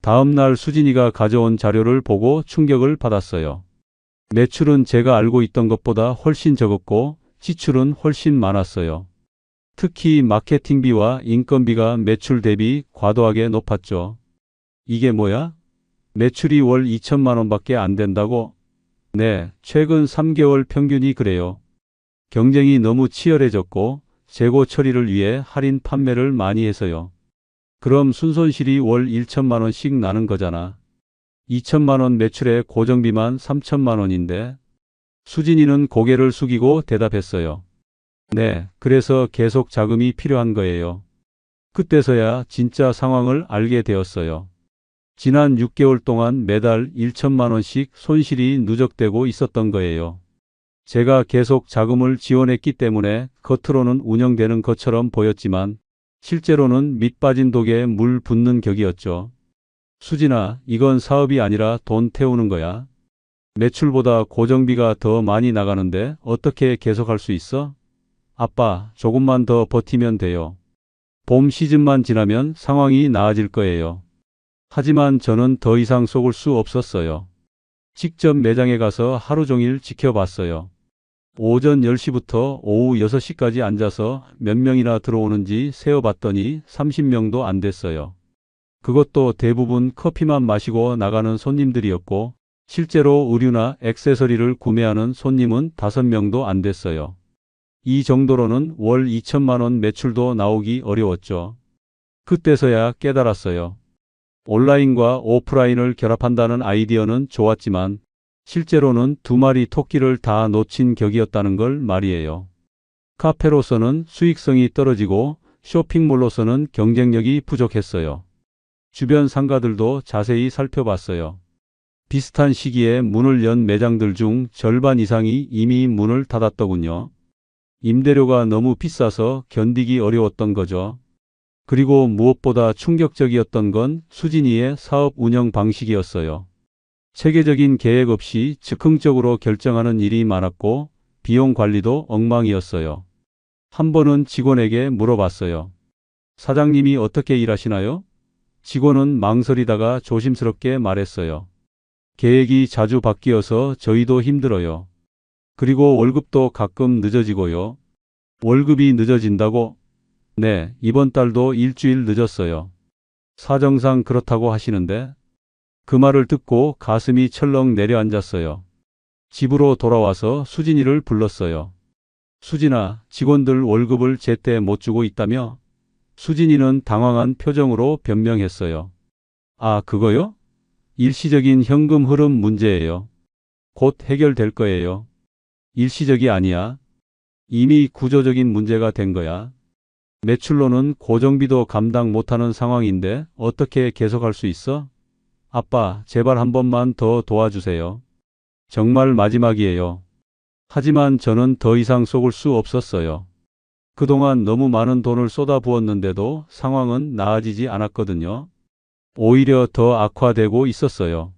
다음 날 수진이가 가져온 자료를 보고 충격을 받았어요. 매출은 제가 알고 있던 것보다 훨씬 적었고 지출은 훨씬 많았어요. 특히 마케팅비와 인건비가 매출 대비 과도하게 높았죠. 이게 뭐야? 매출이 월 2천만 원밖에 안 된다고? 네, 최근 3개월 평균이 그래요. 경쟁이 너무 치열해졌고 재고 처리를 위해 할인 판매를 많이 해서요. 그럼 순손실이 월 1천만 원씩 나는 거잖아. 2천만 원 매출에 고정비만 3천만 원인데. 수진이는 고개를 숙이고 대답했어요. 네, 그래서 계속 자금이 필요한 거예요. 그때서야 진짜 상황을 알게 되었어요. 지난 6개월 동안 매달 1천만 원씩 손실이 누적되고 있었던 거예요. 제가 계속 자금을 지원했기 때문에 겉으로는 운영되는 것처럼 보였지만 실제로는 밑 빠진 독에 물 붓는 격이었죠. 수진아, 이건 사업이 아니라 돈 태우는 거야. 매출보다 고정비가 더 많이 나가는데 어떻게 계속할 수 있어? 아빠, 조금만 더 버티면 돼요. 봄 시즌만 지나면 상황이 나아질 거예요. 하지만 저는 더 이상 속을 수 없었어요. 직접 매장에 가서 하루 종일 지켜봤어요. 오전 10시부터 오후 6시까지 앉아서 몇 명이나 들어오는지 세어봤더니 30명도 안 됐어요. 그것도 대부분 커피만 마시고 나가는 손님들이었고 실제로 의류나 액세서리를 구매하는 손님은 5명도 안 됐어요. 이 정도로는 월 2천만 원 매출도 나오기 어려웠죠. 그때서야 깨달았어요. 온라인과 오프라인을 결합한다는 아이디어는 좋았지만 실제로는 두 마리 토끼를 다 놓친 격이었다는 걸 말이에요. 카페로서는 수익성이 떨어지고 쇼핑몰로서는 경쟁력이 부족했어요. 주변 상가들도 자세히 살펴봤어요. 비슷한 시기에 문을 연 매장들 중 절반 이상이 이미 문을 닫았더군요. 임대료가 너무 비싸서 견디기 어려웠던 거죠. 그리고 무엇보다 충격적이었던 건 수진이의 사업 운영 방식이었어요. 체계적인 계획 없이 즉흥적으로 결정하는 일이 많았고 비용 관리도 엉망이었어요. 한 번은 직원에게 물어봤어요. 사장님이 어떻게 일하시나요? 직원은 망설이다가 조심스럽게 말했어요. 계획이 자주 바뀌어서 저희도 힘들어요. 그리고 월급도 가끔 늦어지고요. 월급이 늦어진다고? 네, 이번 달도 일주일 늦었어요. 사정상 그렇다고 하시는데? 그 말을 듣고 가슴이 철렁 내려앉았어요. 집으로 돌아와서 수진이를 불렀어요. 수진아, 직원들 월급을 제때 못 주고 있다며? 수진이는 당황한 표정으로 변명했어요. 아, 그거요? 일시적인 현금 흐름 문제예요. 곧 해결될 거예요. 일시적이 아니야. 이미 구조적인 문제가 된 거야. 매출로는 고정비도 감당 못하는 상황인데 어떻게 계속할 수 있어? 아빠, 제발 한 번만 더 도와주세요. 정말 마지막이에요. 하지만 저는 더 이상 속을 수 없었어요. 그동안 너무 많은 돈을 쏟아부었는데도 상황은 나아지지 않았거든요. 오히려 더 악화되고 있었어요.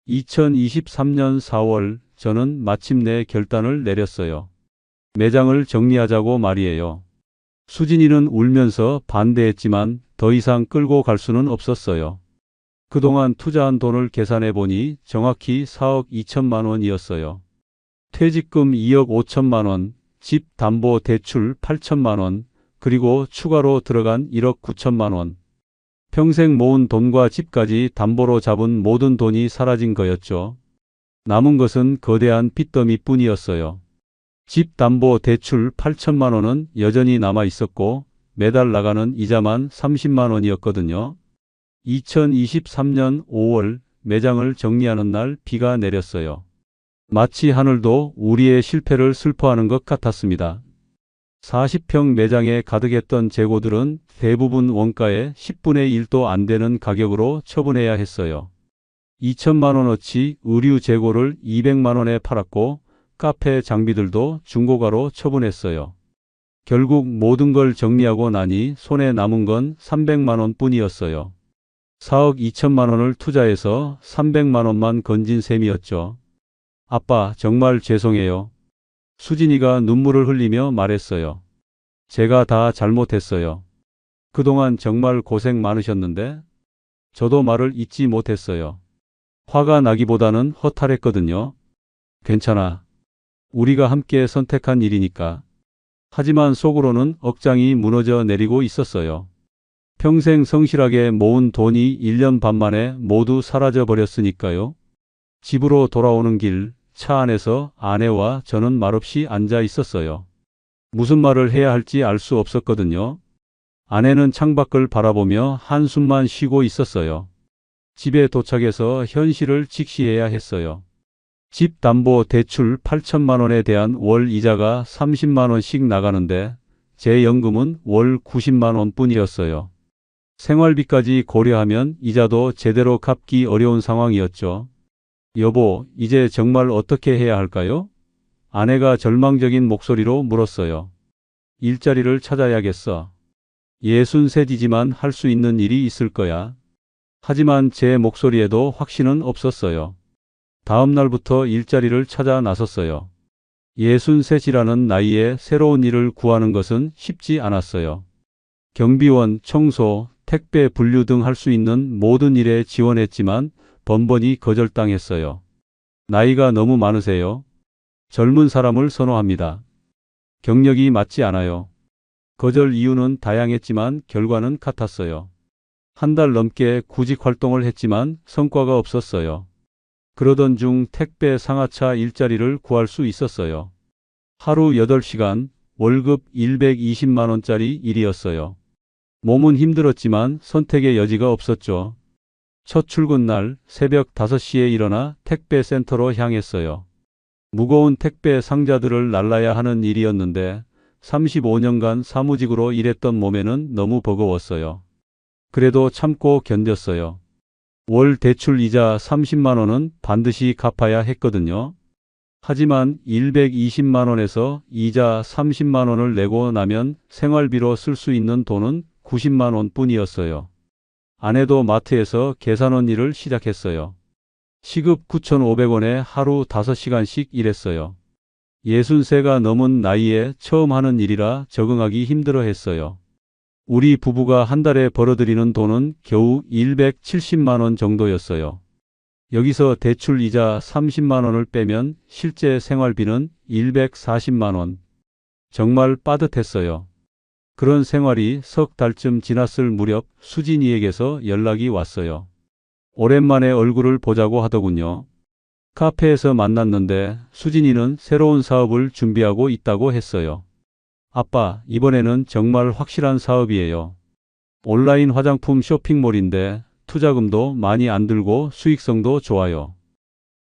2023년 4월 저는 마침내 결단을 내렸어요. 매장을 정리하자고 말이에요. 수진이는 울면서 반대했지만 더 이상 끌고 갈 수는 없었어요. 그동안 투자한 돈을 계산해 보니 정확히 4억 2천만 원이었어요. 퇴직금 2억 5천만 원, 집 담보 대출 8천만 원, 그리고 추가로 들어간 1억 9천만 원. 평생 모은 돈과 집까지 담보로 잡은 모든 돈이 사라진 거였죠. 남은 것은 거대한 빚더미뿐이었어요. 집 담보 대출 8천만 원은 여전히 남아 있었고 매달 나가는 이자만 30만 원이었거든요. 2023년 5월 매장을 정리하는 날 비가 내렸어요. 마치 하늘도 우리의 실패를 슬퍼하는 것 같았습니다. 40평 매장에 가득했던 재고들은 대부분 원가의 10분의 1도 안 되는 가격으로 처분해야 했어요. 2천만 원어치 의류 재고를 200만 원에 팔았고 카페 장비들도 중고가로 처분했어요. 결국 모든 걸 정리하고 나니 손에 남은 건 300만 원 뿐이었어요. 4억 2천만 원을 투자해서 300만 원만 건진 셈이었죠. 아빠, 정말 죄송해요. 수진이가 눈물을 흘리며 말했어요. 제가 다 잘못했어요. 그동안 정말 고생 많으셨는데 저도 말을 잇지 못했어요. 화가 나기보다는 허탈했거든요. 괜찮아. 우리가 함께 선택한 일이니까. 하지만 속으로는 억장이 무너져 내리고 있었어요. 평생 성실하게 모은 돈이 1년 반 만에 모두 사라져 버렸으니까요. 집으로 돌아오는 길, 차 안에서 아내와 저는 말없이 앉아 있었어요. 무슨 말을 해야 할지 알 수 없었거든요. 아내는 창밖을 바라보며 한숨만 쉬고 있었어요. 집에 도착해서 현실을 직시해야 했어요. 집 담보 대출 8천만 원에 대한 월 이자가 30만 원씩 나가는데 제 연금은 월 90만 원뿐이었어요. 생활비까지 고려하면 이자도 제대로 갚기 어려운 상황이었죠. 여보, 이제 정말 어떻게 해야 할까요? 아내가 절망적인 목소리로 물었어요. 일자리를 찾아야겠어. 63이지만 할 수 있는 일이 있을 거야. 하지만 제 목소리에도 확신은 없었어요. 다음 날부터 일자리를 찾아 나섰어요. 63이라는 나이에 새로운 일을 구하는 것은 쉽지 않았어요. 경비원, 청소, 택배 분류 등 할 수 있는 모든 일에 지원했지만 번번이 거절당했어요. 나이가 너무 많으세요. 젊은 사람을 선호합니다. 경력이 맞지 않아요. 거절 이유는 다양했지만 결과는 같았어요. 한 달 넘게 구직 활동을 했지만 성과가 없었어요. 그러던 중 택배 상하차 일자리를 구할 수 있었어요. 하루 8시간, 월급 120만 원짜리 일이었어요. 몸은 힘들었지만 선택의 여지가 없었죠. 첫 출근 날 새벽 5시에 일어나 택배 센터로 향했어요. 무거운 택배 상자들을 날라야 하는 일이었는데 35년간 사무직으로 일했던 몸에는 너무 버거웠어요. 그래도 참고 견뎠어요. 월 대출 이자 30만 원은 반드시 갚아야 했거든요. 하지만 120만 원에서 이자 30만 원을 내고 나면 생활비로 쓸 수 있는 돈은 90만 원뿐이었어요. 아내도 마트에서 계산원 일을 시작했어요. 시급 9,500원에 하루 5시간씩 일했어요. 63가 넘은 나이에 처음 하는 일이라 적응하기 힘들어 했어요. 우리 부부가 한 달에 벌어들이는 돈은 겨우 170만 원 정도였어요. 여기서 대출 이자 30만 원을 빼면 실제 생활비는 140만 원. 정말 빠듯했어요. 그런 생활이 석 달쯤 지났을 무렵 수진이에게서 연락이 왔어요. 오랜만에 얼굴을 보자고 하더군요. 카페에서 만났는데 수진이는 새로운 사업을 준비하고 있다고 했어요. 아빠, 이번에는 정말 확실한 사업이에요. 온라인 화장품 쇼핑몰인데 투자금도 많이 안 들고 수익성도 좋아요.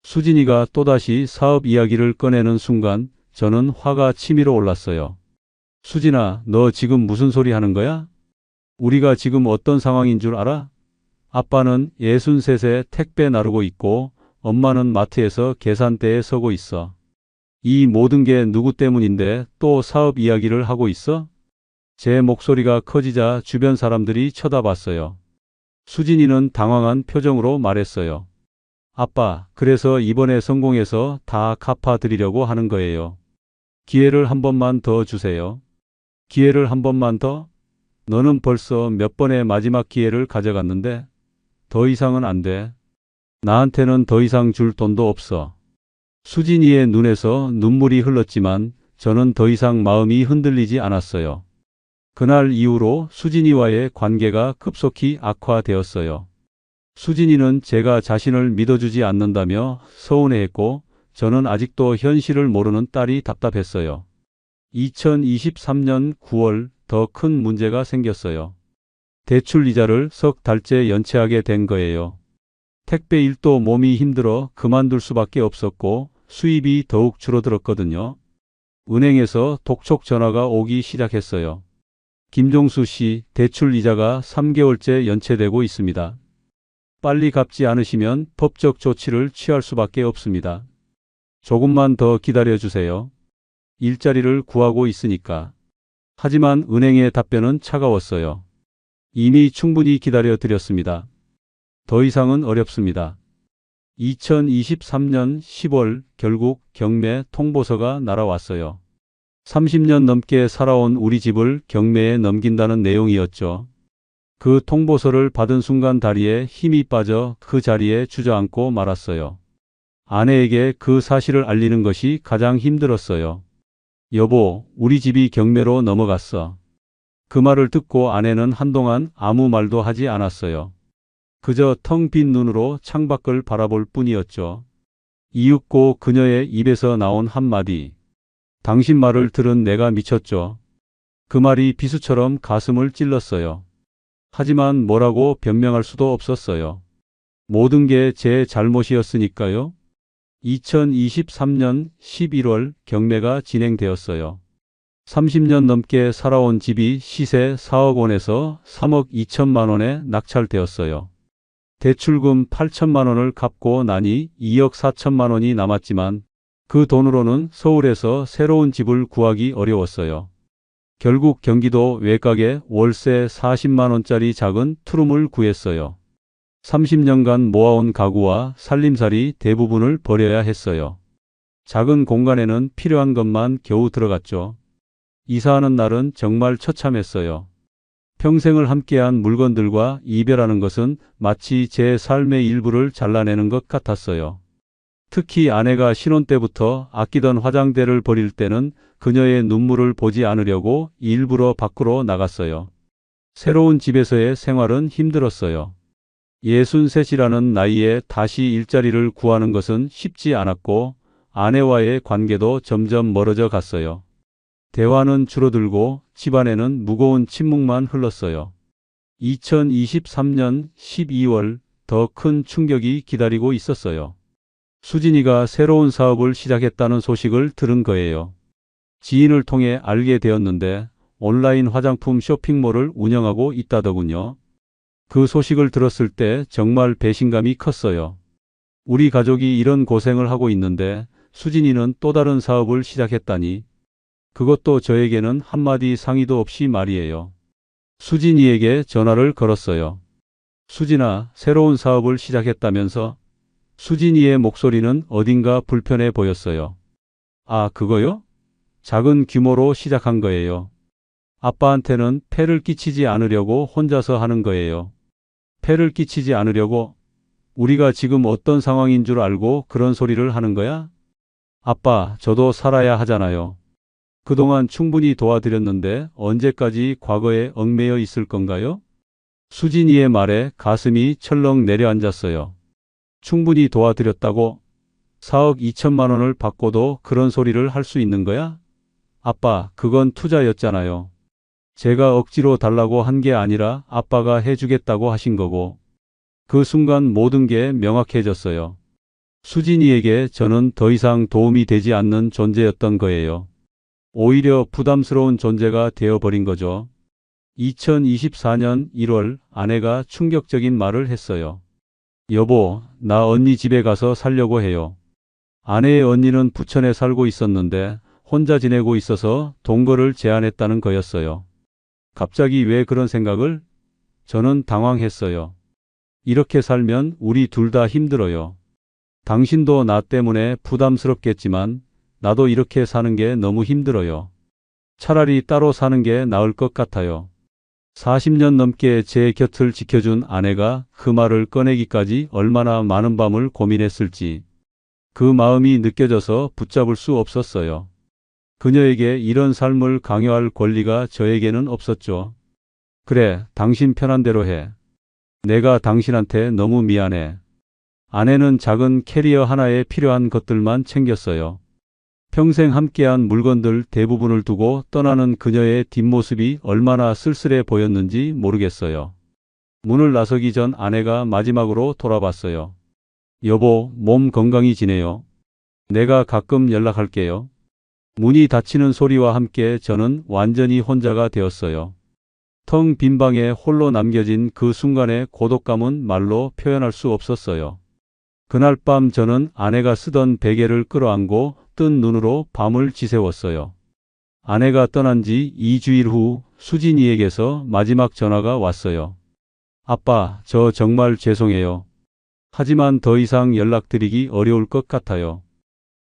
수진이가 또다시 사업 이야기를 꺼내는 순간 저는 화가 치밀어 올랐어요. 수진아, 너 지금 무슨 소리 하는 거야? 우리가 지금 어떤 상황인 줄 알아? 아빠는 63세 택배 나르고 있고 엄마는 마트에서 계산대에 서고 있어. 이 모든 게 누구 때문인데 또 사업 이야기를 하고 있어? 제 목소리가 커지자 주변 사람들이 쳐다봤어요. 수진이는 당황한 표정으로 말했어요. 아빠, 그래서 이번에 성공해서 다 갚아드리려고 하는 거예요. 기회를 한 번만 더 주세요. 기회를 한 번만 더? 너는 벌써 몇 번의 마지막 기회를 가져갔는데 더 이상은 안 돼. 나한테는 더 이상 줄 돈도 없어. 수진이의 눈에서 눈물이 흘렀지만 저는 더 이상 마음이 흔들리지 않았어요. 그날 이후로 수진이와의 관계가 급속히 악화되었어요. 수진이는 제가 자신을 믿어주지 않는다며 서운해했고 저는 아직도 현실을 모르는 딸이 답답했어요. 2023년 9월 더 큰 문제가 생겼어요. 대출 이자를 석 달째 연체하게 된 거예요. 택배 일도 몸이 힘들어 그만둘 수밖에 없었고 수입이 더욱 줄어들었거든요. 은행에서 독촉 전화가 오기 시작했어요. 김종수 씨, 대출 이자가 3개월째 연체되고 있습니다. 빨리 갚지 않으시면 법적 조치를 취할 수밖에 없습니다. 조금만 더 기다려 주세요. 일자리를 구하고 있으니까. 하지만 은행의 답변은 차가웠어요. 이미 충분히 기다려 드렸습니다. 더 이상은 어렵습니다. 2023년 10월 결국 경매 통보서가 날아왔어요. 30년 넘게 살아온 우리 집을 경매에 넘긴다는 내용이었죠. 그 통보서를 받은 순간 다리에 힘이 빠져 그 자리에 주저앉고 말았어요. 아내에게 그 사실을 알리는 것이 가장 힘들었어요. 여보, 우리 집이 경매로 넘어갔어. 그 말을 듣고 아내는 한동안 아무 말도 하지 않았어요. 그저 텅 빈 눈으로 창밖을 바라볼 뿐이었죠. 이윽고 그녀의 입에서 나온 한마디. 당신 말을 들은 내가 미쳤죠. 그 말이 비수처럼 가슴을 찔렀어요. 하지만 뭐라고 변명할 수도 없었어요. 모든 게 제 잘못이었으니까요. 2023년 11월 경매가 진행되었어요. 30년 넘게 살아온 집이 시세 4억 원에서 3억 2천만 원에 낙찰되었어요. 대출금 8천만 원을 갚고 나니 2억 4천만 원이 남았지만 그 돈으로는 서울에서 새로운 집을 구하기 어려웠어요. 결국 경기도 외곽에 월세 40만 원짜리 작은 투룸을 구했어요. 30년간 모아온 가구와 살림살이 대부분을 버려야 했어요. 작은 공간에는 필요한 것만 겨우 들어갔죠. 이사하는 날은 정말 처참했어요. 평생을 함께한 물건들과 이별하는 것은 마치 제 삶의 일부를 잘라내는 것 같았어요. 특히 아내가 신혼 때부터 아끼던 화장대를 버릴 때는 그녀의 눈물을 보지 않으려고 일부러 밖으로 나갔어요. 새로운 집에서의 생활은 힘들었어요. 63이라는 나이에 다시 일자리를 구하는 것은 쉽지 않았고 아내와의 관계도 점점 멀어져 갔어요. 대화는 줄어들고 집안에는 무거운 침묵만 흘렀어요. 2023년 12월 더 큰 충격이 기다리고 있었어요. 수진이가 새로운 사업을 시작했다는 소식을 들은 거예요. 지인을 통해 알게 되었는데 온라인 화장품 쇼핑몰을 운영하고 있다더군요. 그 소식을 들었을 때 정말 배신감이 컸어요. 우리 가족이 이런 고생을 하고 있는데 수진이는 또 다른 사업을 시작했다니. 그것도 저에게는 한마디 상의도 없이 말이에요. 수진이에게 전화를 걸었어요. 수진아, 새로운 사업을 시작했다면서? 수진이의 목소리는 어딘가 불편해 보였어요. 아, 그거요? 작은 규모로 시작한 거예요. 아빠한테는 폐를 끼치지 않으려고 혼자서 하는 거예요. 폐를 끼치지 않으려고? 우리가 지금 어떤 상황인 줄 알고 그런 소리를 하는 거야? 아빠, 저도 살아야 하잖아요. 그동안 충분히 도와드렸는데 언제까지 과거에 얽매여 있을 건가요? 수진이의 말에 가슴이 철렁 내려앉았어요. 충분히 도와드렸다고? 4억 2천만 원을 받고도 그런 소리를 할 수 있는 거야? 아빠, 그건 투자였잖아요. 제가 억지로 달라고 한 게 아니라 아빠가 해주겠다고 하신 거고. 그 순간 모든 게 명확해졌어요. 수진이에게 저는 더 이상 도움이 되지 않는 존재였던 거예요. 오히려 부담스러운 존재가 되어버린 거죠. 2024년 1월 아내가 충격적인 말을 했어요. 여보, 나 언니 집에 가서 살려고 해요. 아내의 언니는 부천에 살고 있었는데 혼자 지내고 있어서 동거를 제안했다는 거였어요. 갑자기 왜 그런 생각을? 저는 당황했어요. 이렇게 살면 우리 둘 다 힘들어요. 당신도 나 때문에 부담스럽겠지만 나도 이렇게 사는 게 너무 힘들어요. 차라리 따로 사는 게 나을 것 같아요. 40년 넘게 제 곁을 지켜준 아내가 그 말을 꺼내기까지 얼마나 많은 밤을 고민했을지 그 마음이 느껴져서 붙잡을 수 없었어요. 그녀에게 이런 삶을 강요할 권리가 저에게는 없었죠. 그래, 당신 편한 대로 해. 내가 당신한테 너무 미안해. 아내는 작은 캐리어 하나에 필요한 것들만 챙겼어요. 평생 함께한 물건들 대부분을 두고 떠나는 그녀의 뒷모습이 얼마나 쓸쓸해 보였는지 모르겠어요. 문을 나서기 전 아내가 마지막으로 돌아봤어요. 여보, 몸 건강히 지내요. 내가 가끔 연락할게요. 문이 닫히는 소리와 함께 저는 완전히 혼자가 되었어요. 텅 빈 방에 홀로 남겨진 그 순간의 고독감은 말로 표현할 수 없었어요. 그날 밤 저는 아내가 쓰던 베개를 끌어안고 뜬 눈으로 밤을 지새웠어요. 아내가 떠난 지 2주일 후 수진이에게서 마지막 전화가 왔어요. 아빠, 저 정말 죄송해요. 하지만 더 이상 연락드리기 어려울 것 같아요.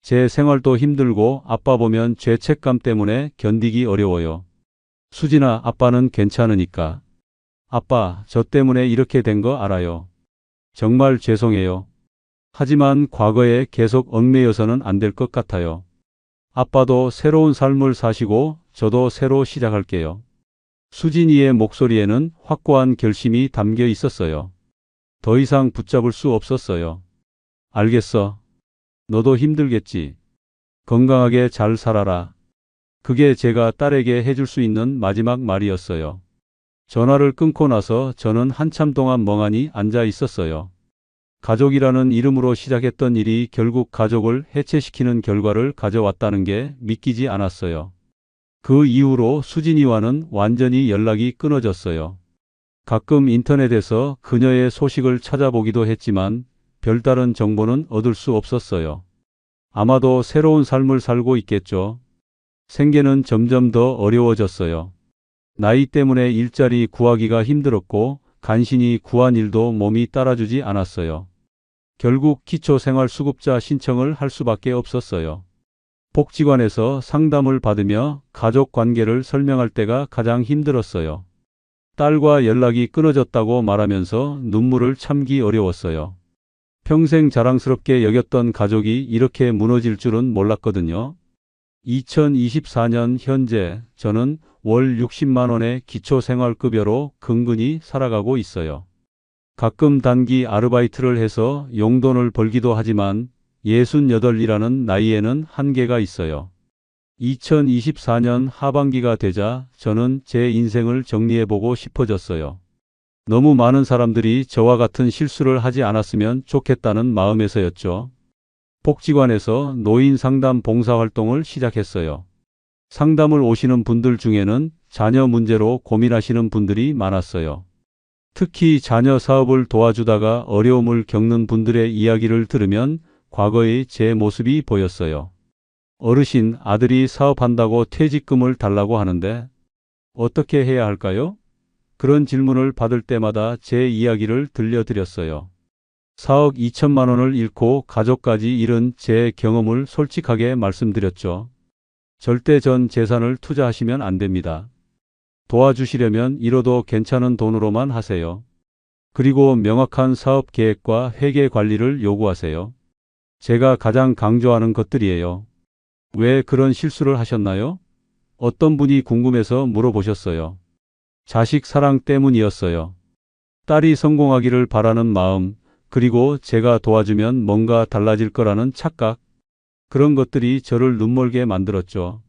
제 생활도 힘들고 아빠 보면 죄책감 때문에 견디기 어려워요. 수진아, 아빠는 괜찮으니까. 아빠, 저 때문에 이렇게 된 거 알아요. 정말 죄송해요. 하지만 과거에 계속 얽매여서는 안 될 것 같아요. 아빠도 새로운 삶을 사시고 저도 새로 시작할게요. 수진이의 목소리에는 확고한 결심이 담겨 있었어요. 더 이상 붙잡을 수 없었어요. 알겠어. 너도 힘들겠지. 건강하게 잘 살아라. 그게 제가 딸에게 해줄 수 있는 마지막 말이었어요. 전화를 끊고 나서 저는 한참 동안 멍하니 앉아 있었어요. 가족이라는 이름으로 시작했던 일이 결국 가족을 해체시키는 결과를 가져왔다는 게 믿기지 않았어요. 그 이후로 수진이와는 완전히 연락이 끊어졌어요. 가끔 인터넷에서 그녀의 소식을 찾아보기도 했지만 별다른 정보는 얻을 수 없었어요. 아마도 새로운 삶을 살고 있겠죠. 생계는 점점 더 어려워졌어요. 나이 때문에 일자리 구하기가 힘들었고 간신히 구한 일도 몸이 따라주지 않았어요. 결국 기초생활수급자 신청을 할 수밖에 없었어요. 복지관에서 상담을 받으며 가족 관계를 설명할 때가 가장 힘들었어요. 딸과 연락이 끊어졌다고 말하면서 눈물을 참기 어려웠어요. 평생 자랑스럽게 여겼던 가족이 이렇게 무너질 줄은 몰랐거든요. 2024년 현재 저는 월 60만 원의 기초생활급여로 근근히 살아가고 있어요. 가끔 단기 아르바이트를 해서 용돈을 벌기도 하지만 68이라는 나이에는 한계가 있어요. 2024년 하반기가 되자 저는 제 인생을 정리해보고 싶어졌어요. 너무 많은 사람들이 저와 같은 실수를 하지 않았으면 좋겠다는 마음에서였죠. 복지관에서 노인 상담 봉사활동을 시작했어요. 상담을 오시는 분들 중에는 자녀 문제로 고민하시는 분들이 많았어요. 특히 자녀 사업을 도와주다가 어려움을 겪는 분들의 이야기를 들으면 과거의 제 모습이 보였어요. 어르신, 아들이 사업한다고 퇴직금을 달라고 하는데 어떻게 해야 할까요? 그런 질문을 받을 때마다 제 이야기를 들려드렸어요. 4억 2천만 원을 잃고 가족까지 잃은 제 경험을 솔직하게 말씀드렸죠. 절대 전 재산을 투자하시면 안 됩니다. 도와주시려면 잃어도 괜찮은 돈으로만 하세요. 그리고 명확한 사업 계획과 회계 관리를 요구하세요. 제가 가장 강조하는 것들이에요. 왜 그런 실수를 하셨나요? 어떤 분이 궁금해서 물어보셨어요. 자식 사랑 때문이었어요. 딸이 성공하기를 바라는 마음, 그리고 제가 도와주면 뭔가 달라질 거라는 착각. 그런 것들이 저를 눈멀게 만들었죠.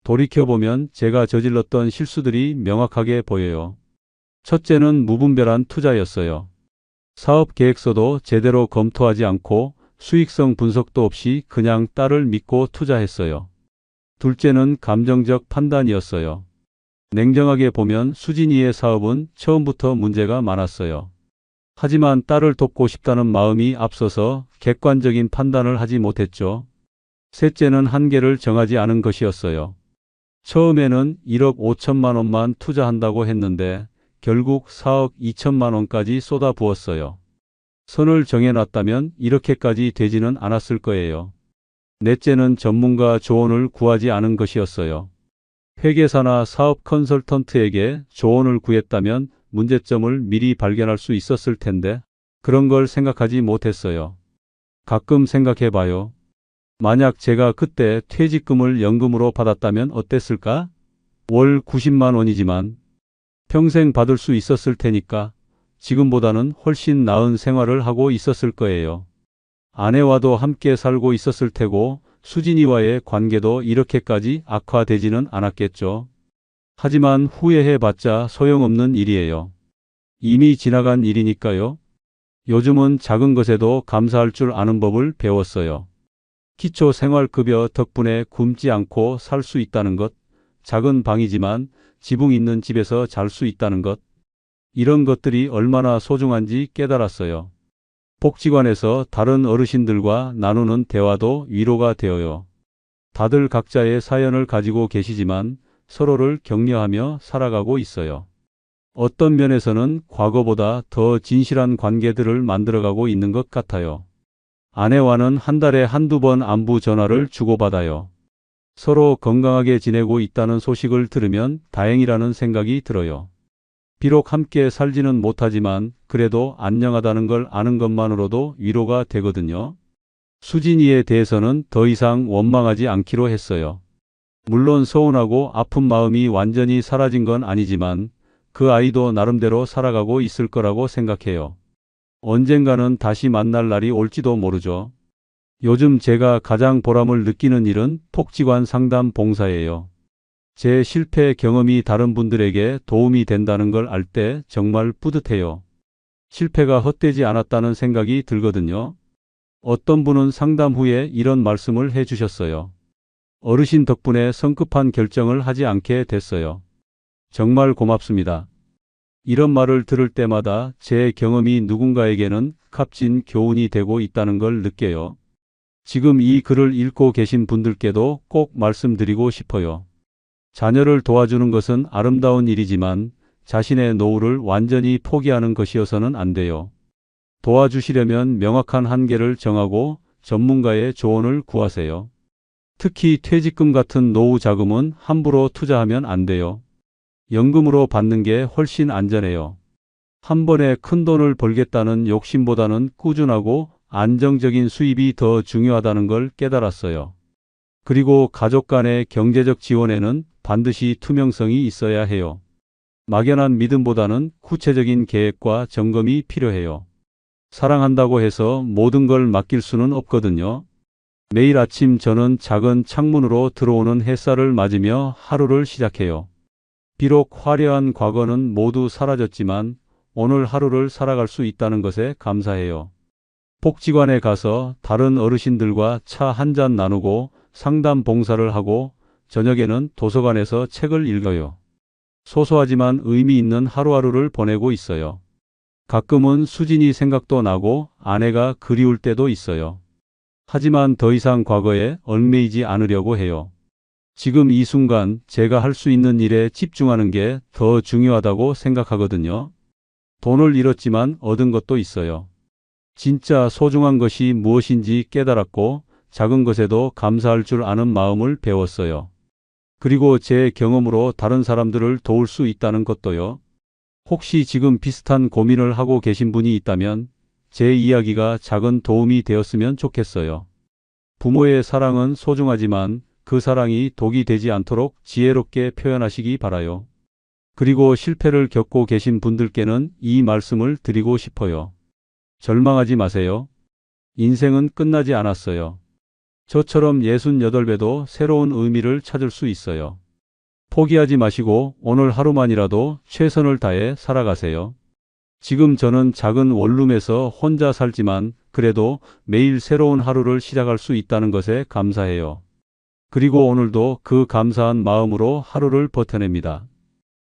돌이켜보면 제가 저질렀던 실수들이 명확하게 보여요. 첫째는 무분별한 투자였어요. 사업 계획서도 제대로 검토하지 않고 수익성 분석도 없이 그냥 딸을 믿고 투자했어요. 둘째는 감정적 판단이었어요. 냉정하게 보면 수진이의 사업은 처음부터 문제가 많았어요. 하지만 딸을 돕고 싶다는 마음이 앞서서 객관적인 판단을 하지 못했죠. 셋째는 한계를 정하지 않은 것이었어요. 처음에는 1억 5천만 원만 투자한다고 했는데 결국 4억 2천만 원까지 쏟아부었어요. 선을 정해놨다면 이렇게까지 되지는 않았을 거예요. 넷째는 전문가 조언을 구하지 않은 것이었어요. 회계사나 사업 컨설턴트에게 조언을 구했다면 문제점을 미리 발견할 수 있었을 텐데 그런 걸 생각하지 못했어요. 가끔 생각해봐요. 만약 제가 그때 퇴직금을 연금으로 받았다면 어땠을까? 월 90만 원이지만 평생 받을 수 있었을 테니까 지금보다는 훨씬 나은 생활을 하고 있었을 거예요. 아내와도 함께 살고 있었을 테고 수진이와의 관계도 이렇게까지 악화되지는 않았겠죠. 하지만 후회해봤자 소용없는 일이에요. 이미 지나간 일이니까요. 요즘은 작은 것에도 감사할 줄 아는 법을 배웠어요. 기초생활급여 덕분에 굶지 않고 살 수 있다는 것, 작은 방이지만 지붕 있는 집에서 잘 수 있다는 것, 이런 것들이 얼마나 소중한지 깨달았어요. 복지관에서 다른 어르신들과 나누는 대화도 위로가 되어요. 다들 각자의 사연을 가지고 계시지만 서로를 격려하며 살아가고 있어요. 어떤 면에서는 과거보다 더 진실한 관계들을 만들어가고 있는 것 같아요. 아내와는 한 달에 한두 번 안부 전화를 주고받아요. 서로 건강하게 지내고 있다는 소식을 들으면 다행이라는 생각이 들어요. 비록 함께 살지는 못하지만 그래도 안녕하다는 걸 아는 것만으로도 위로가 되거든요. 수진이에 대해서는 더 이상 원망하지 않기로 했어요. 물론 서운하고 아픈 마음이 완전히 사라진 건 아니지만 그 아이도 나름대로 살아가고 있을 거라고 생각해요. 언젠가는 다시 만날 날이 올지도 모르죠. 요즘 제가 가장 보람을 느끼는 일은 복지관 상담 봉사예요. 제 실패 경험이 다른 분들에게 도움이 된다는 걸 알 때 정말 뿌듯해요. 실패가 헛되지 않았다는 생각이 들거든요. 어떤 분은 상담 후에 이런 말씀을 해 주셨어요. 어르신 덕분에 성급한 결정을 하지 않게 됐어요. 정말 고맙습니다. 이런 말을 들을 때마다 제 경험이 누군가에게는 값진 교훈이 되고 있다는 걸 느껴요. 지금 이 글을 읽고 계신 분들께도 꼭 말씀드리고 싶어요. 자녀를 도와주는 것은 아름다운 일이지만 자신의 노후를 완전히 포기하는 것이어서는 안 돼요. 도와주시려면 명확한 한계를 정하고 전문가의 조언을 구하세요. 특히 퇴직금 같은 노후 자금은 함부로 투자하면 안 돼요. 연금으로 받는 게 훨씬 안전해요. 한 번에 큰 돈을 벌겠다는 욕심보다는 꾸준하고 안정적인 수입이 더 중요하다는 걸 깨달았어요. 그리고 가족 간의 경제적 지원에는 반드시 투명성이 있어야 해요. 막연한 믿음보다는 구체적인 계획과 점검이 필요해요. 사랑한다고 해서 모든 걸 맡길 수는 없거든요. 매일 아침 저는 작은 창문으로 들어오는 햇살을 맞으며 하루를 시작해요. 비록 화려한 과거는 모두 사라졌지만 오늘 하루를 살아갈 수 있다는 것에 감사해요. 복지관에 가서 다른 어르신들과 차 한 잔 나누고 상담 봉사를 하고 저녁에는 도서관에서 책을 읽어요. 소소하지만 의미 있는 하루하루를 보내고 있어요. 가끔은 수진이 생각도 나고 아내가 그리울 때도 있어요. 하지만 더 이상 과거에 얽매이지 않으려고 해요. 지금 이 순간 제가 할 수 있는 일에 집중하는 게 더 중요하다고 생각하거든요. 돈을 잃었지만 얻은 것도 있어요. 진짜 소중한 것이 무엇인지 깨달았고 작은 것에도 감사할 줄 아는 마음을 배웠어요. 그리고 제 경험으로 다른 사람들을 도울 수 있다는 것도요. 혹시 지금 비슷한 고민을 하고 계신 분이 있다면 제 이야기가 작은 도움이 되었으면 좋겠어요. 부모의 사랑은 소중하지만 그 사랑이 독이 되지 않도록 지혜롭게 표현하시기 바라요. 그리고 실패를 겪고 계신 분들께는 이 말씀을 드리고 싶어요. 절망하지 마세요. 인생은 끝나지 않았어요. 저처럼 68배도 새로운 의미를 찾을 수 있어요. 포기하지 마시고 오늘 하루만이라도 최선을 다해 살아가세요. 지금 저는 작은 원룸에서 혼자 살지만 그래도 매일 새로운 하루를 시작할 수 있다는 것에 감사해요. 그리고 오늘도 그 감사한 마음으로 하루를 버텨냅니다.